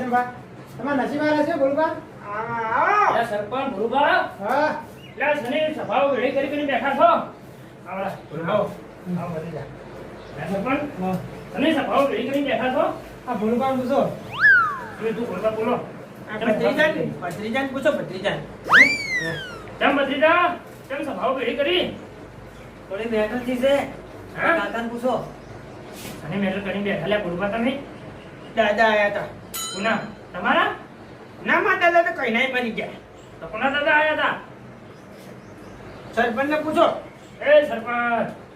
કરશનભા તમારા નસીબ વાળા છે બોલબા આવો સરપંચ ભુરુભા. હા એટલે શનિ સભાઓ વેળી કરીને બેઠા છો. આવડા ભુરુભા આવો બધી જા. સરપંચ શનિ સભાઓ વેળી કરીને બેઠા છો. આ બોલબા પૂછો તું ભુરુભા બોલો. ભત્રીજાને પૂછો ભત્રીજાને. કેમ ભત્રીજા કેમ સભાઓ વેળી કરી? થોડી મહેનત થી છે. હા? કાકાને પૂછો. શનિ મેટર કરીને બેઠા લ્યા ભુરુભા તમે. દાદા આયા હતા. કોના તમારા? ના માં દાદા તો કઈ નાઈ બની ગયા. તો કોના દાદા આયા હતા? સરપંચ ને પૂછો. એ સરપંચ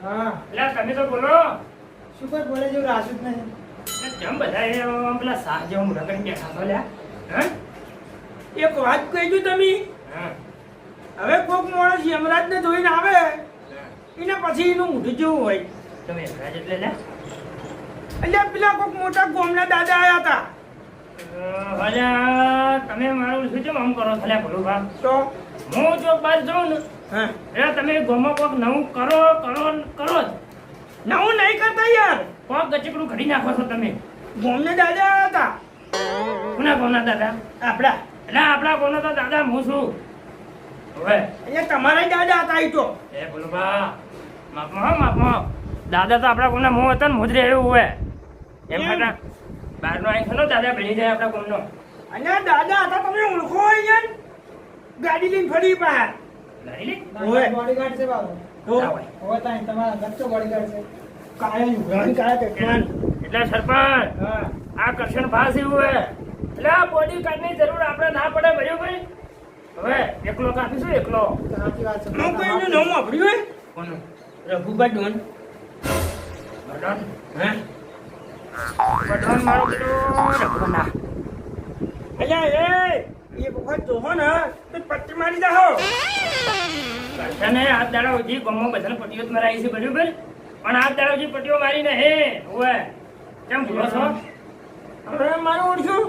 હા એટલે તમે તો બોલો. શું કોઈ બોલે જેવું રાસું જ નહીં કેમ બધા એ આમ પેલા સાહ જેવા મોઢા કરીને બેઠા છો લ્યા? હા? એક વાત કહીજો તમે. હા. હવે કોક માણસ યમરાજ ને જોઈને આવે એના પછી એનું મોઢું જેવું હોય. તમે રાજ એટલે લ્યા? એટલે પેલા કોક મોટા ગોમના દાદા આયા હતા. અલ્યા તમે મારું શું કેમ આમ કરો છો લ્યા ભલુભા? તો હું જો બહાર જાઉં ને હા એટલે તમે ગોમાં કોક નવું કરો કરો ને કરો જ. નવું નહીં કરતા યાર. કોક ગચકડું ઘડી નાખો છો તમે. ગોમના દાદા આયા હતા કોના કોના દાદા? આપડા. એટલે આપણા કોનો તો દાદા હું છું. હવે અહીંયા તમારા દાદા હતા ઈ તો. એ ભલુભા માપમાં હો માપમાં. દાદા તો આપણા કોના મોં હતા ને મોજરે એવું હોય એમ ખાતા બહારનો અહીં ખરો દાદા ભેળી જાય આપણા કોમનો. અને દાદા હતા તમે ઓળખો અહીંયા ગાડી લઈને ફરી બહાર. લઈ લે. ઓય. બોડીગાર્ડ છે બાબુ તો ના હોય. હવે ત્યાં તમારા ગચ્ચો બોડીગાર્ડ છે કાયા ઉઘરાણી કાયા પેટલાન. એટલે સરપંચ હા આ કરશન ભાસ એવું હે એટલે આ બોડી કાર્ડની જરૂર આપણે ના પડે બરાબર. હવે એકલો કાપીશું એકલો. સાચી વાત છે હું કોઈનું નામ વાપર્યું હોય કોનું? રઘુબા ડોન. બટન હા બટન મારો પેલો રઘુના. અલ્યા એ એક વખત જોહો ને તો પટ્ટી મારી જાહો. કરશને હાથ દાડા ઉજી ગમો બધાને પટ્ટીઓ જ મરાઈ છે બરાબર. પણ હાથ દાડા ઉજી પટ્ટીઓ મારીને હે હવે કેમ ભૂલો છો? હવે મારું ઓળખ્યું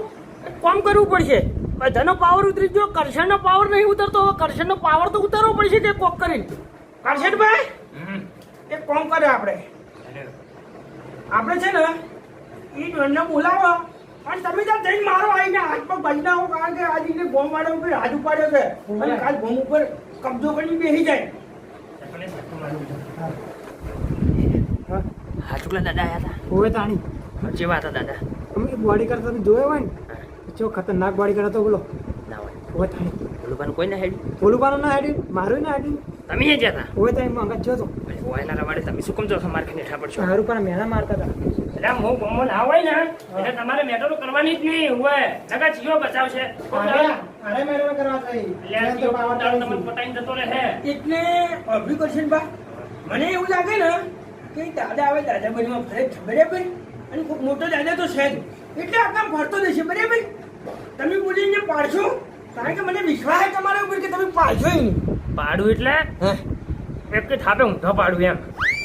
કોમ કરવું પડશે. બધાનો પાવર ઉતરી ગયો. કરશનનો પાવર નહીં ઉતરતો. હવે કરશનનો પાવર તો ઉતારવો પડશે કે કોક કરીને. કરશનભાઈ એક કોમ કરે આપણે છે ને એ ડોનને બોલાવો અને તમે ત્યાં જઈને મારો આવીને હાથ પગ બાજી નાખો. કારણ કે આજે એને ગોમ વાળા ઉપર હાથ ઉપાડ્યો છે અને કાલ ગોમ ઉપર કબજો કરીને બેસી જાય. હા ચુકલા દાદા આયા હતા. હવે તાણી જેવા હતા દાદા? અમે બોડીગાર્ડ તમે જોયો હોય ને જો ખતરનાક બોડીગાર્ડ હતો બોલો ના હોય. હવે તાણી ભલુભાનું કોઈ ના હેડ્યું? બોલુબાનું ના હેડી મારું ના હેડી તમે એ જ્યાં હવે તાણી મંગત જો તો હતા ઓયના રવાડે તમે શું કેમ જો છો માર્કેટ હેઠા પડશો? હારું પર મેળા મારતા હતા એટલે હું ગમો ના હોય ને એટલે તમારે મેટરો કરવાની જ નહીં હોય. નકા ચિયો બચાવશે. અરે મેળો કરવા થઈ એટલે આ ચિયો દાડો તમને પટાઈને જતો રહે. એટલે અભી કરશનભાઈ મને એવું લાગે ને કે દાદા હવે દાદા બનવા ફરે છે બરાબર. અને ખૂબ મોટો દાદા તો છે જ એટલે આ કામ ફરતો જશે બરાબર. તમે બોલીને પાડશો કારણ કે મને વિશ્વાસ છે તમારા ઉપર કે તમે પાડશો નહીં. પાડું એટલે એક કે થાપે ઊંધો પાડું એમ.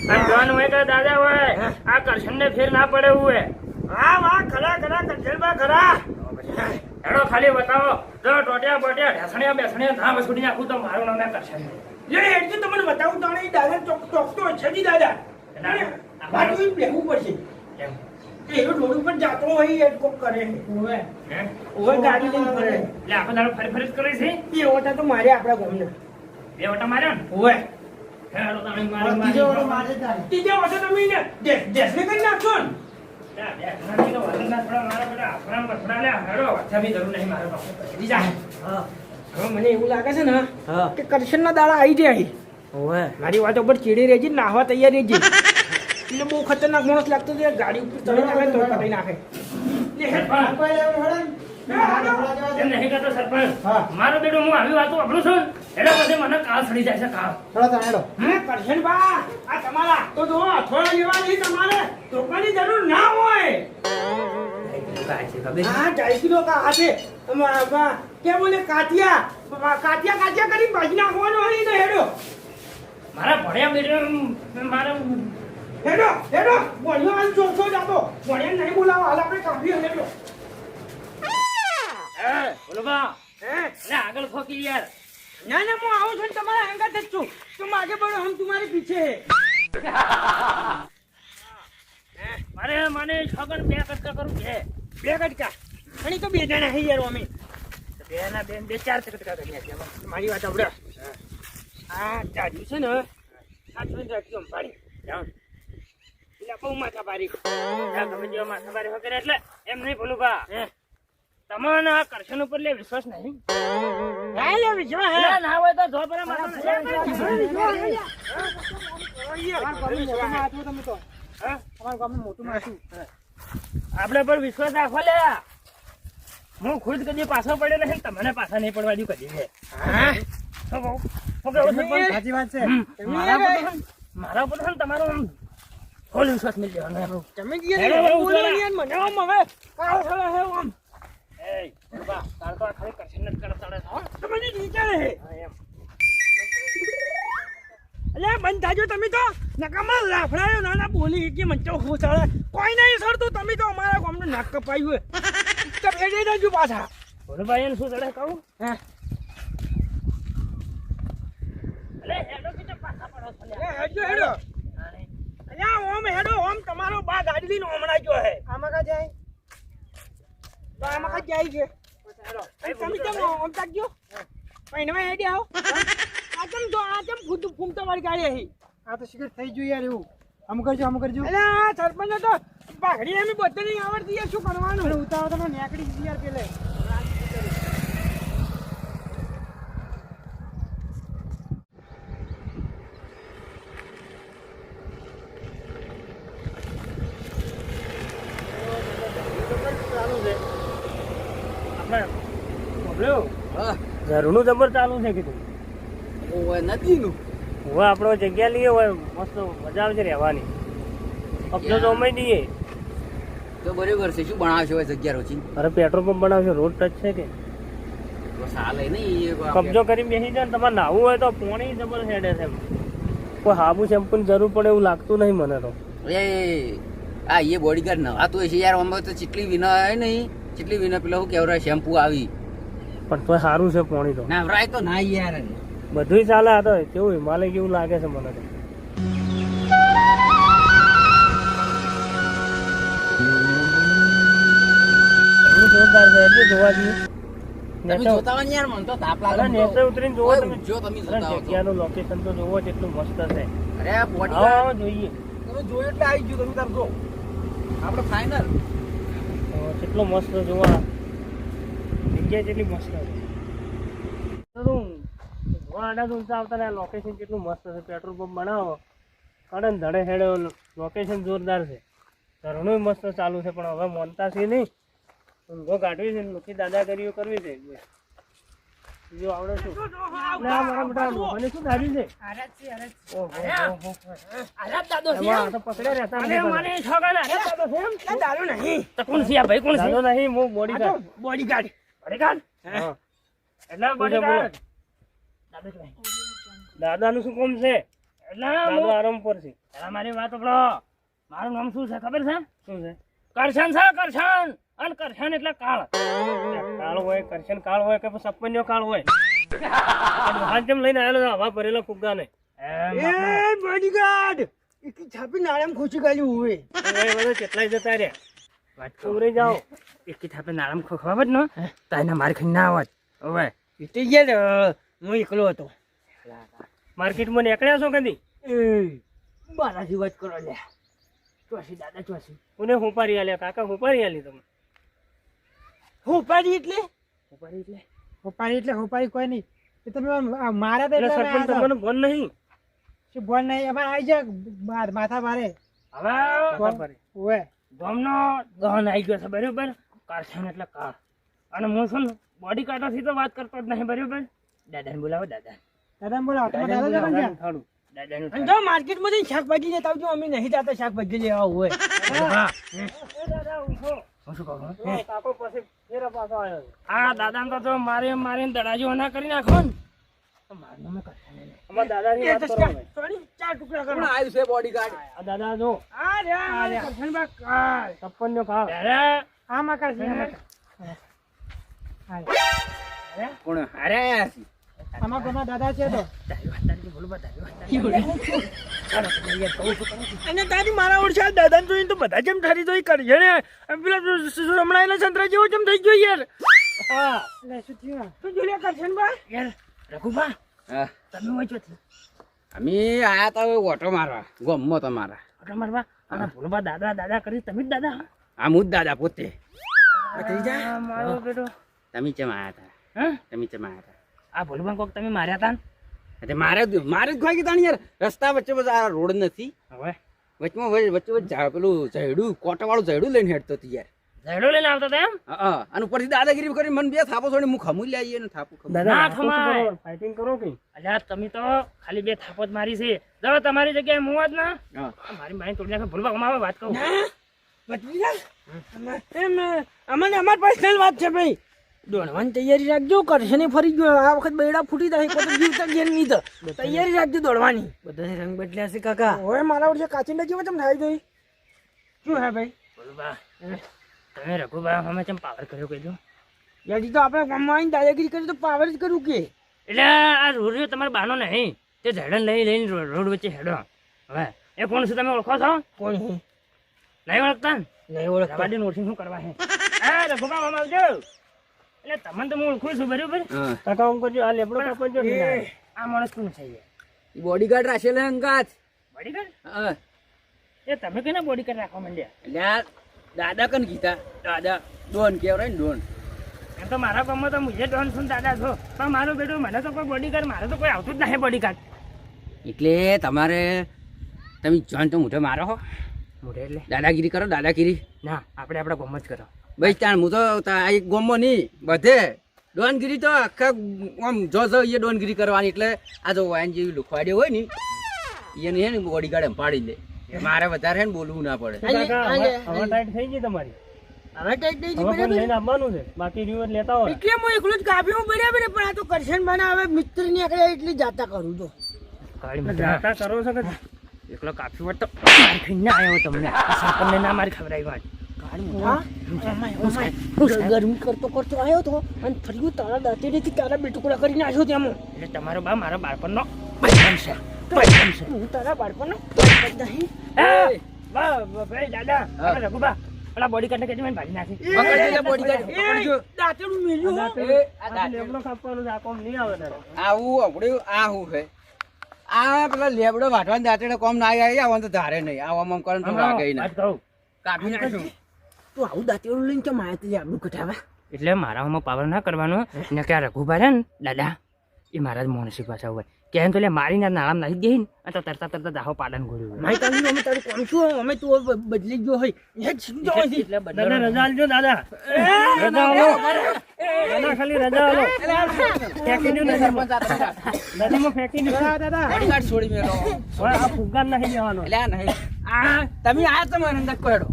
અને જવાનું હોય કે દાદા હોય આ કરશનને ફેર ના પડે એવું હોય. હા વાહ ખરા ખરા કરશનભાઈ ખરા. હેડો ખાલી બતાવો જો ટોટિયા બોટિયા ઢેસણિયા બેસણિયા ધામ છોડી નાખું તો મારું નામ કરશન. લે એટલે તમને બતાવું તો એ દાદા ચોકતો છે જ દાદા. બાજુ બેહવું પડશે. એમ એનો રોડ ઉપર જાતો હોય એ કોક કરે. હવે હે? ઓવે ગાડી લઈને ફરે. એટલે આખો દાડો ફરી ફરી જ કરે છે. એ ઓટા તો મારે આપણા ગામને. બે વટા માર્યા ને ઓવે હેડો તાણી ત્રીજો વાળો મારો મારે જ તાણી ત્રીજા વર્ષે તમે એને દેશને કરી નાખશો ને. હવે મને એવું લાગે છે ને કે કરશનના દાડા આવી જાય. મારી વાતો પર ચીડી રહેજી નાહવા તૈયાર રહેજી. એટલે બહુ ખતરનાક માણસ લાગતો છે. ગાડી ઉપર ચડી નાખે તો પટાઈ નાખે. લે હેડ. કોઈ લેવું હળન હા. મારો બેટો હું આવી વાતો વાપરું છું એના પછી મને કાળ સડી જાય છે કાળ. થોડો તાણેડો હા કરશનબા આ તમારા તો જો થોડા લેવાની તમારે ધોકાની જરૂર ના હોય. હા 2.5 કિલો કા હાથે કે બોલે કાતિયા કરી ભાજી નાખવાનો હોય ને. હેડો મારા ભણ્યા બેટો મારા હેડો બોલ્યો આમ ચોખ્ખો જાતો બોલ્યા નહીં બોલાવો હાલ આપણે કાપી હેડો. બોલો બા હે અરે આગળ ફોકી યાર. ના ના હું આવું છું ને તમારા અંગત જ છું. तुम आगे बढ़ो हम तुम्हारे पीछे મારે મને છગન બે કટકા કરું છે. 2 કટકા અને તો બે જણા હી યાર અમે બે ના બેન બે ચાર ટકા કર્યા છે હવે. મારી વાત આવડે આ ચાર્યું છે ને આ જોઈને રાખ્યું આમ પાડી જાઓ. એટલે બહુ માથા પાડી ના, તમે જો માથા ભારે વગેરે એટલે એમ નહીં ભૂલું બા. તમને આ કરશન ઉપર લે વિશ્વાસ નહીં. હા લે વિશ્વાસ હે ના, ના હોય તો જો પર માથા અમારા ગામનું મોટું માથું. આપણે પર વિશ્વાસ રાખો લે. હું ખુદ કદી પાછો પડ્યો નથી, તમને પાછા નહીં પડવા દઉં કદી છે. હા શું કહું? શું કહું સરપંચ? સાચી વાત છે. મારા ઉપર છે ને તમારો આમ ફૂલ વિશ્વાસ મળી જવાનો એમ. તમે જે હેડો, હેડો, બોલો ઉતારો. ને યાર, મને આમ હવે કાળો થયો હે આમ એય, બા, તાર તો આ ખાલી કરશન જ કરતા રહે છે, હો. તમે જે વિચારે હે હા, એમ. અલ્યા બંધ થાજો તમે તો નકામા લાફડાયો નાના બોલી કે મંચો હું ચાલે કોઈ નહીં સરતું તમે તો અમારા ગામનું નાક કપાયું હે તો ફેરી દેજો પાછા બોલો ભાઈ, એને શું ચડે કહું? હે અલે, હેડો કે તો પાછા પડો છો, લે. એ હેડો હેડો હા, નહીં. અલ્યા ઓમ હેડો ઓમ તમારો બા ગાડી લઈને હમણાં ગયો હે આમાં કા જાય? તો આમાં કઈ જાય છે હેડો. અને તમે કેમ ઓમ તાક ગયો પૈણવા હેડી આવો આ કેમ જો આ કેમ ફૂમતો વાળી ગાડી હે આ તો શિખર થઈ ગયું યાર એવું. આમ કરજો આમ કરજો. અલ્યા આ સરપંચ તો પાઘડી એમ બધે નહીં આવડતી યાર શું કરવાનું અરે ઉતાવળ તમે નેકડી દીધી યાર પેલે. આપણે બોલ્યો. ઘરનું જબર ચાલુ છે કીધું. નદીનું હવે આપણો જગ્યા લઈએ હોય મસ્ત મજા આવે છે રહેવાની. કબજો તો અમે દઈએ. તો બરોબર છે. શું બનાવશો હવે જગ્યા રોચી? અરે પેટ્રોલ પંપ બનાવશે, રોડ ટચ છે કે તો સાલે નહીં એ કબજો કરી બેસી જાય ને તમારે નાવું હોય તો પોણી જબર હેડે છે એમ. કોઈ હાબુ શેમ્પૂની જરૂર પડે એવું લાગતું નહીં મને તો. એ આ એ બોડીગાર્ડ નવાતું હશે યાર. આમાં તો ચીટલી વિના આવે નહીં, ચીટલી વિના પેલા શું કેવરાય શેમ્પુ આવી પણ તોય સારું છે પોણી તો. નવરાય તો ના યાર. બધુંય ચાલે. આ તો કેવું હિમાલય જેવું લાગે છે મને તો. ઘણું જોરદાર છે એટલે જોવા જઈએ. તમે જોતા હોય ને યાર, મને તો તાપ લાગે. અરે નેચર ઉતરીને જોવો તમે. જો તમે અરે જોતા હો તો. જગ્યાનું લોકેશન તો જોવો કેટલું મસ્ત છે. અરે આ આવો બોડીગાર્ડ આવો જોઈએ. તમે જોયું એટલે આવી ગયું. તમે તાર જો આપણે ફાઇનલ. કેટલો મસ્ત જોવા જગ્યા કેટલી મસ્ત છે. આવતા ને લોકેશન કેટલું મસ્ત છે. પેટ્રોલ પંપ બનાવો કડન ધડે હેડે લોકેશન જોરદાર છે. ધરણું મસ્ત ચાલુ છે પણ હવે મોનતા છે નહીં. ઊંઘો કાઢવી છે, મુખી દાદાગીરીઓ કરવી છે. બીજું આવડે શું? ના, મારા બેટા મોહને શું ધાર્યું છે? ઓહો, ઓહો. અરે દાદો છે એમાં આ તો પકડે રહેતા નથી બધા. મને છોકરા અરે દાદો છે એમ કે દારૂ નહીં તો કોણ છે આ ભાઈ? કોણ છે? દાદો નહીં, હું બોડીગાર્ડ. બોડીગાર્ડ બોડીગાર્ડ હા. એટલે બોડીગાર્ડ. દાદાનું શું કામ છે? દાદો આરામ પર છે. મારી વાત સાંભળો. મારું નામ શું છે ખબર છે? શું છે? કરશન છે, કરશન. અને કરશન એટલે કાળ. કાળ હોય, કરશન કાળ હોય કે પછી સપન્યો કાળ હોય. હાથ જેમ લઈને આવેલો છે, હવા ભરેલો ફુગ્ગા ને. એ બોડીગાર્ડ એકી છાપી નાળામાં ખોચી ગાલ્યું હોય બધા કેટલાય જતા રહ્યા. વાત ઉતરી જાઓ. એકી થાપે નાળામાં ખોખવા જ ને તો એને મારી ખાઈ ના આવત. હવે એટલે યાર હું એકલો હતો માર્કેટમાં નીકળ્યા છો કદી? એ બારાથી વાત કરો લે ચોસી દાદા ચોસી કોને હોપારી આલ્યા? કાકા હોપારી આલી તમે? હોપારી એટલે હોપારી એટલે હોપારી એટલે હોપારી કોઈ નહીં. એ તમે મારા તો એટલે એટલે સરપંચ તમને બોલ નહીં. શું બોલ નહીં અમારે આવી જાય માથા ભારે. હવે ઓવે ગામનો દહન આવી ગયો છે બરોબર. કરશન એટલે કાળ. અને હું શું બોડી કાઢવાથી તો વાત કરતો જ નહીં બરોબર. દાદાને બોલાવો. દાદા દાદા બોલો તમારા દાદા જવાનું છે? થાળું. દાદાનું અને જો માર્કેટમાં જઈને શાકભાજી લેતા આવજો અમે નહીં જાતા શાકભાજી લેવા હોય કાકો પછી ફેરા પાછો આવ્યો છે. હા, દાદાને તો જો મારીને દડાજીઓ ના કરી નાખો ને તો મારનો મેં કરશે નહીં. અમારા દાદાની વાત કરો હવે. સોરી, 4 ટુકડા કોણ કરો આવ્યું છે બોડીગાર્ડ? આ દાદા જો આ રે કરશનબા કાળ છપ્પનનો ખાવ. આમાં કરશે કોણ? અરે આયા છે. આમાં ઘણા દાદા છે તો તારી વાત તારી બોલું બા તારી વાત ચાલો તમે યાર કહું છું કરો. અને તારી મારા ઓળશે આ દાદાને જોઈને તો બધા જેમ ઠરી જોઈ કરજે ને પેલા રમણાયેલા સંતરા જેવો જેમ થઈ ગયો યાર હા એટલે શું થયું તું જોડે કરશન બા યાર રઘુબા હા, તમે હોય ચોથી અમે આયા તા હવે ઓટો મારવા ગમમાં તમારા. ઓટો મારવા અને ભોલુબા દાદા દાદા કરી તમે જ દાદા આમ જ દાદા પોતે. આ મારો બેટો તમે ચમ આયા તા? હા તમે ચમ આયા તા? આ ભોલુબા કોક તમે માર્યા તા ને? એટલે મારે જ ખોઈ ગયું તાણ યાર. રસ્તા વચ્ચે બસ આ રોડ નથી, હવે વચમાં વચ્ચે પેલું ઝાડું કોટાવાળું ઝાડું લઈને હેડતો હતી યાર. ઝેડો લઈને આવતા હતા એમ હા, અને ઉપરથી દાદાગીરી કરી મને બે થાપો છોડી હું ખમું લઈ આવીએ ને થાપું ખમું. ના થમાય ફાઇટિંગ કરો કે અલ્યા તમે તો ખાલી બે થાપો જ મારી છે જો તમારી જગ્યાએ હું જ ના હા. મારી માઇન તોડી નાખે ભૂલવા કમાવા વાત કહું અમારે અમાર પર્સનલ વાત છે ભાઈ દોડવાની તૈયારી રાખજો કરશે ને ફરી ગયો આ વખત બેડા ફૂટી જાય કોઈ જીવતા ઘેર નહીં તો તૈયારી રાખજો દોડવાની બધા રંગ બદલ્યા છે કાકા હવે મારા વર્ષે કાચિંડા જેવો ચમ થાય જોઈ શું હે ભાઈ ભૂલવા તમે રઘુબા અમે ચમ પાવર કર્યો કીધું યાદી તો આપણે ગામમાં આવીને દાદાગીરી કરી તો પાવર જ કરું કે એટલે આ રોડિયો તમારો બાનો નહીં તે ઝેડન લઈને રોડ વચ્ચે હેડો હવે એ કોણ છે તમે ઓળખો છો કોણ હે નહીં ઓળખતા ને નહીં ઓળખતા રવાડી નોટિંગ શું કરવા હે હા રઘુબા મામા આવજો એટલે તમને તો હું ઓળખું છું બરાબર હા. કાકા હું કરજો આ લેબડો કાપો જો આ માણસ કોણ છે યાર ઈ બોડીગાર્ડ રાખેલા અંગાત. બોડીગાર્ડ હા, એ તમે કેના બોડીગાર્ડ રાખવા માંડ્યા એટલે આ દાદા કન કીધા દાદા ડોન કહેવાય ને ડોન. એમ તો મારા ગામમાં તો મુજે ડોન છું ને દાદા છો પણ મારું બેટું મને તો કોઈ બોડીગાર્ડ મારે તો કોઈ આવતું જ નહીં બોડીગાર્ડ એટલે તમારે તમે જોન તો મોઢે મારો હો, મોઢે એટલે દાદાગીરી કરો દાદાગીરી. ના આપણે આપણા ગામમાં જ કરો ભાઈ તાણ હું તો આ એક ગોમમાં નહીં બધે ડોનગીરી તો આખા આમ જો એ ડોનગીરી કરવાની. એટલે આ જો વાયન જેવી લુખવાડી હોય ને એને હે ને બોડીગાર્ડ એમ પાડી દે. મારે વધારે હે ને બોલવું ના પડે. કાકા, હવે ટાઈટ થઈ ગઈ તમારી હવે ટાઈટ નહીં હવે પણ બરાબર લઈને આવવાનું છે બાકી રિવર લેતા હોય એટલે હું એકલું જ કાપ્યું બરાબર પણ આ તો કરશન બના હવે મિત્ર ની આગળ એટલી જાતા કરું તો જાતા કરો છો કે એકલો કાપી વટ તો માર ખાઈને આવ્યો તમને આ સાપરને ના મારી ખબર ગરમી કરતો કરતો આવ્યો તો અને ફરી તારા દાંતેથી તારા બે ટુકડા કરી નાખ્યો ત્યાં એટલે તમારો બા મારા બાળપણનો ભાઈબંધ છે ભાઈબંધ છે હું તારા બાળકોનો નહીં ભાઈ દાદા આપણે રઘુબા પેલા બોડી કાર્ડ કે મને ભાજી નાખી પકડજો લે બોડીગાર્ડ, પકડજો. દાંતેડું મેલ્યું હો. આ લેબડો કાપવાનું છે આ કોમ નહીં આવે તારે આવું આપડ્યું આ શું છે આ પેલા લેબડો વાટવાને દાંતેડે કોમ ના આવી આવવાનું તો ધારે નહીં આમ આમ કરે ને તો વાગે નહીં. વાત કહું કાપી નાખ્યું. તું આવું દાંતેડું લઈને કેમ આવ્યા તું આપણું કઢાવા એટલે મારામાં પાવર ના કરવાનો ને કે આ રઘુબા રે ને દાદા એ મારા જ મોનસી પાછા હોય કે એમ તો લે મારીને નાળામાં નાખી દે ને તો તરતા તરતા દાહો પાડન ગોળ્યું મારી તારી અમે તારું કોણ છું અમે તું હવે બદલી ગયો હોય એ જ સમજો હોય છે. દાદા રજા આલજો દાદા રજા આલો દાદા ખાલી રજા આલો ફેંકી દઉં નદીમાં નદીમાં ફેંકી દઉં બોડીગાર્ડ છોડી મેલો. હવે આ ફુગ્ગા નહીં જવાનો એટલે આ નહીં આ તમે આયા તો મને અંદર કહેડો.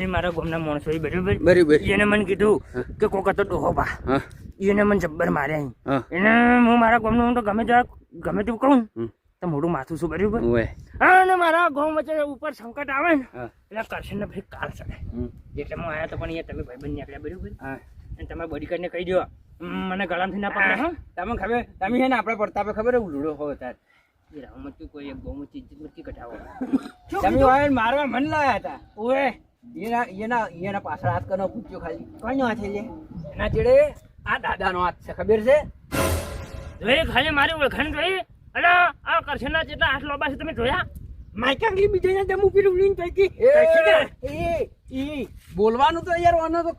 એ મારા ગામના માણસો એ બરાબર બરાબર. એને મને કીધું કે કોક હતો ડોહો બા હા, એને મને જબ્બર માર્યા હા. એને હું મારા ગામનું હું તો ગમે તેવું કહું તો મોટું માથું છું બરાબર ઓય. હા અને મારા ગામ વચ્ચે ઉપર સંકટ આવે ને હા. એટલે કરશન ને ભાઈ કાળ ચડે એટલે હું આવ્યા તો પણ અહીંયા તમે ભાઈબંધ નીકળ્યા બરાબર હા. અને તમારા બોડીગાર્ડને કહી દો મને ગળામાંથી ના પકડે હા તમને ખબર તમે છે ને આપણા પ્રતાપે ખબર ઉલડો હોય તાર એ રામમાં તું કોઈ એક ગૌમું ચીજ નથી કટાવો તમે હોય ને મારવા મન લાયા હતા. ઓય એના પાછળ હાથ કરનો પૂછ્યો ખાલી કોનો હાથ છે એના ચેડે આ દાદાનો હાથ છે ખબર છે. જોઈ ખાલી મારી ઓળખાણ જોઈ અરે આ કરશનના જેટલા હાથ લોબા છે તમે જોયા માઇકાંગલી બીજાના દમ ઉપર ઉડીને પૈકી બોલવાનું તો યાર ઓનો તો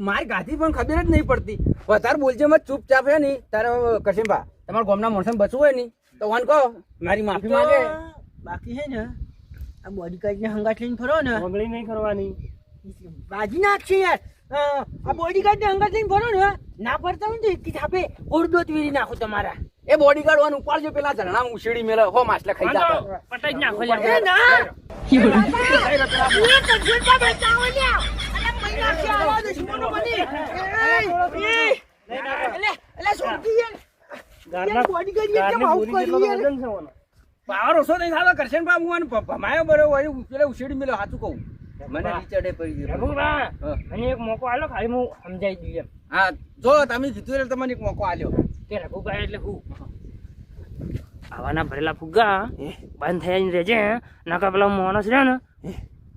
મારી ગાધી પણ ખબર જ નહીં પડતી. વધારે બોલજે મત ચૂપચાપ હે ની તારે કશિમભા તમારા ગામના માણસને બચવું હોય ની તો ઓન કહો મારી માફી માંગે. બાકી છે ને આ બોડી કાર્ડ ને હંગાટ લઈને ફરો ને વગળી નહીં કરવાની બાજી નાખશે યાર આ બોડી કાર્ડ ને હંગાટ લઈને ફરો ને ના ફરતા હોય ને તો એક થાપે ઓરડોત વેરી નાખો તમારા એ બોડીગાર્ડ વાન ઉપાડજો પેલા ઝરણા ઉછેડી મેલે હો માછલા ખાઈ જાતો. પટાઈ જ નાખો એ ના પાવર ઓછો નહીં થતો કરશન બાબુ ભમાયો બરોબર પેલા ઉછેડી મેલો સાચું કહું મને રીચડે પડી ગયો. રઘુબા હા. મને એક મોકો આલો ખાલી હું સમજાઈ દઉં એમ હા જો તમે કીધું એટલે તમને એક મોકો આલ્યો. કે રઘુભાઈ એટલે હું આવાના ભરેલા ફુગ્ગા બંધ થયા રહેજે નકા પેલા માણસ છે ને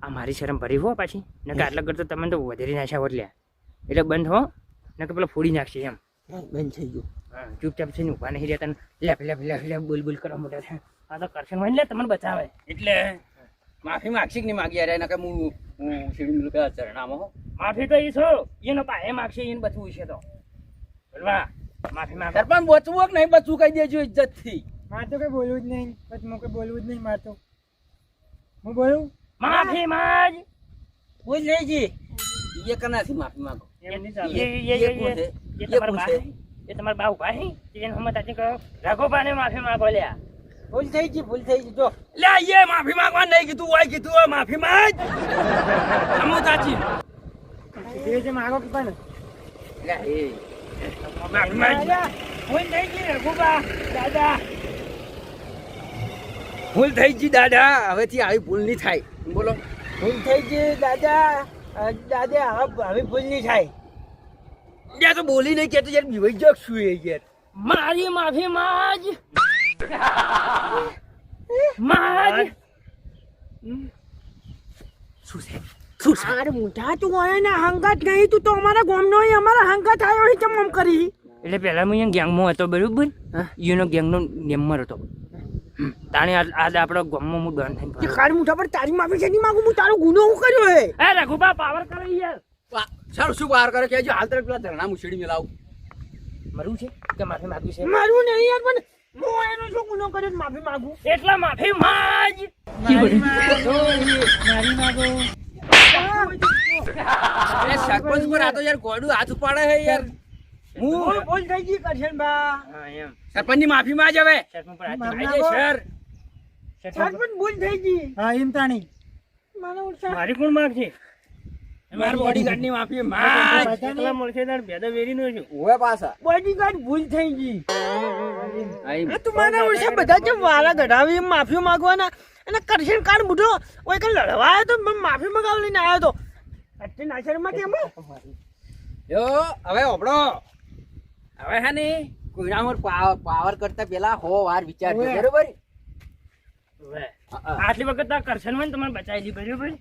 આ મારી શરમ ભરી હો પાછી નકા આટલા કરતો તમે તો વધેરી નાખ્યા હોટલ્યા એટલે બંધ હો નકા પેલા ફોડી નાખશે એમ બંધ થઈ ગયું. ચૂપચાપ છે ઉભા નહીં રહેતા લેપ લેપ લેપ લેપ બોલ બોલ કરવા મોટા છે આ તો કરશન હોય લે તમને બચાવે એટલે માફી માગશી કે નહીં માગી યાર એના કે હું સીડી મિલું પેલા ચરણામાં હો. માફી તો એ છો એનો પાયે માગશે એને બચવું છે તો બોલવા માફી માગ સરપંચ બચવું કે નહીં બચવું કહી દેજો ઇજ્જતથી. મારે તો કઈ બોલવું જ નહીં, પછી હું કઈ બોલવું જ નહીં મારે તો. હું બોલું? માફી માગ બોલ લેજી એ કનાથી માફી માંગો. એમ નહીં એ ચાલે કોણ છે? એ એ તમારા કોણ બા છે? એ તમારા બા ઉભા હે એને હમત આથી કહો રઘુભાને માફી માગો લ્યા ભૂલ થઈ ગઈ જો લે એ માફી માંગવા નહીં કીધું હોય કીધું હોય માફી માંગ અમુ ચાચી એ જે માગો કે પણ લે એ માફી માગ ભૂલ થઈ ગઈ રઘુબા દાદા ભૂલ થઈ ગઈ દાદા હવેથી આવી ભૂલ નહીં થાય બોલો. ભૂલ થઈ ગઈ દાદા દાદા હવે ભૂલ નહીં થાય યાર તો બોલી નહીં કેતો યાર બીવાઈ જો શું એ યાર મારી માફી માગ માગ શું છે અરે મોટા તું હોય ને હંગાત નહીં, તું તો અમારા ગામનો હોય, અમારા હંગાત આવ્યો હોય કેમ આમ કરી? એટલે પહેલા હું અહીંયા ગેંગમાં હતો બરોબર એનો ગેંગનો મેમ્બર હતો તાણે આજ આપણો ગામમાં હું ડોન થઈને તે કાળ મોટા પર તારી માફી છે નહીં માંગુ, હું તારો ગુનો હું કર્યો હે? એ રઘુબા પાવર કરો યાર સારું શું બહાર કરે કે હાલ તરફ પેલા ધરણા મુશડી મેલાવ મરવું છે કે માફી માંગવી છે મારું નહીં યાર, પણ હું એનો શું ગુનો કર્યો છે માફી માંગુ? એટલા માફી માગ મારી માગો. એ સરપંચ પર આ તો યાર ગોડું હાથ ઉપાડે છે યાર. હું બોલ થઈ ગઈ કરશન બા. હા એમ સરપંચ ની માફી માં જ હવે શર્ટ પર હાથ માફી મારી માંગો. સર સરપંચ ભૂલ થઈ ગઈ. હા એમ તાણી મને ઉઠા મારી કોણ માગ છે માર બોડીગાર્ડ ની માફી માં એકલા મળશે તાર ભેદા વેરી નો છું ઓય પાછા બોડીગાર્ડ ભૂલ થઈ ગઈ. આઈ આ તું મારા ઉઠે બધા જેમ વાળા ગઢાવી એમ માફી માંગવાના, અને કરશન કાળ બુઢો ઓય કે લડવા આવ્યો તો મને માફી માંગવા લઈને આવ્યો તો અત્યારે નાશરમાં કેમ? યો હવે ઓબળો હવે હે ને કોઈના પર પાવર કરતા પેલા હો વાર વિચાર ઓવે. બરોબર આટલી વખત આ કરશન હોય ને તમારે બચાવી દી બરાબર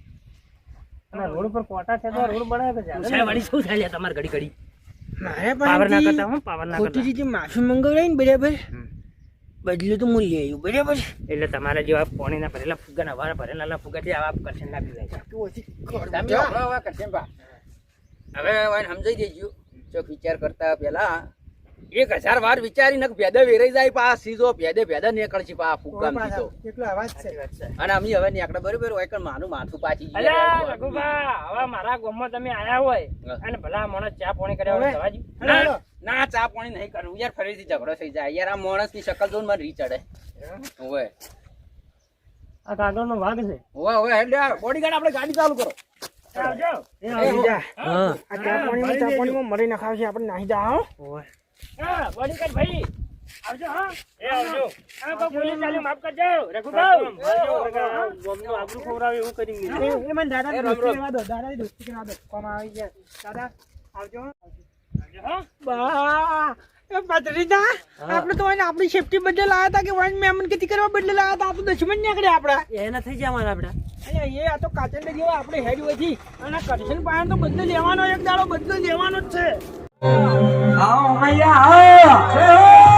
અને રોડ ઉપર કોટા છે તો રોડ બનાવે તો ચાલે ને. વળી શું થાય લ્યા તમારે ઘડી ઘડી મારે પાવર ના પાસેથી કરતા હું પાવર ના ખોટી કરતા રીતે માફી મંગાવડાવી ને બરાબર, બદલું તો હું લઈ આવ્યું બરાબર. એટલે તમારા જેવા પાણીના ભરેલા ફુગ્ગા ના વાળા ભરેલા ફુગ્ગાથી આવા કરશન ના પીવાય છે તું હજી તમે ઓબળો હવે કરશે બા હવે હવે સમજાઈ દેજો ચોક વિચાર કરતા પેલા 1000 વાર વિચારીને ભેદે વેરાઈ જાય પા સીધો ભેદે નીકળશે પા ફુગ્ગામ દીધો કેટલો અવાજ છે. અને અમે હવે નીકળે બરોબર હોય કે માનું માથું પાછી અલ્યા રઘુભા હવે મારા ગામમાં તમે આયા હોય અને ભલા માણસ ચા પાણી કર્યા હોય જવા દ્યો. ના ના ચા પાણી નહીં કરવું યાર ફરીથી ઝઘડો થઈ જાય યાર આ માણસ ની શકલ જોઈને મને રી ચડે ઓવે આ કાગળનો ભાગ છે ઓવે ઓવે હેડ બોડીગાર્ડ આપણે ગાડી ચાલુ કરો આવજો આ ચા પાણીમાં મરી નખાવશે આપણે નાહી જા હો. હા બોડીગાર્ડ ભાઈ આવજો હા એ આવજો આ કો પોલીસ ચાલુ માફ કરજો રઘુભા ગામનું આબરૂ ખવરાવે એવું કરી એ મને દાદાની દોસ્તી કરવા દો, દાદાની દોસ્તી કરવા દો. કોમ આવી ગયા દાદા આવજો. હા બા એ ભત્રીજા, આપણે તો એને આપણી સેફટી બદલે લાયા હતા કે વાઈન મહેમાન ગતિ કરવા બદલે લાયા હતા? આ તો દુશ્મન નીકળ્યા આપડા. એના થઈ ગયા મારા આપડા અરે એ આ તો કાચંડા જેવા આપણે હેડ વધી અને કરશન પાયણ તો બદલો લેવાનો, એક દાડો બદલો લેવાનો જ છે. આવો મૈયા આવો